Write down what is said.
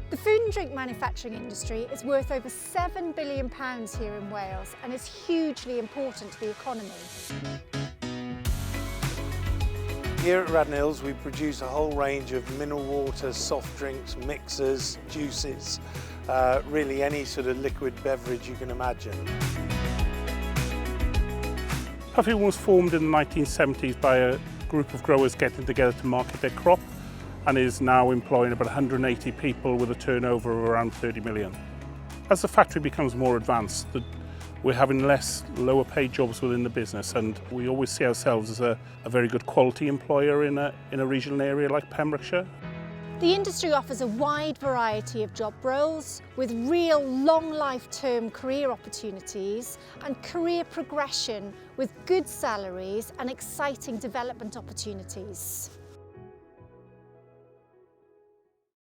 The food and drink manufacturing industry is worth over £7 billion here in Wales and is hugely important to the economy. Here at Radnor Hills we produce a whole range of mineral water, soft drinks, mixers, juices, really any sort of liquid beverage you can imagine. Puffin was formed in the 1970s by a group of growers getting together to market their crop and is now employing about 180 people with a turnover of around 30 million. As the factory becomes more advanced, we're having less lower paid jobs within the business, and we always see ourselves as a very good quality employer in a regional area like Pembrokeshire. The industry offers a wide variety of job roles with real long life-term career opportunities and career progression with good salaries and exciting development opportunities.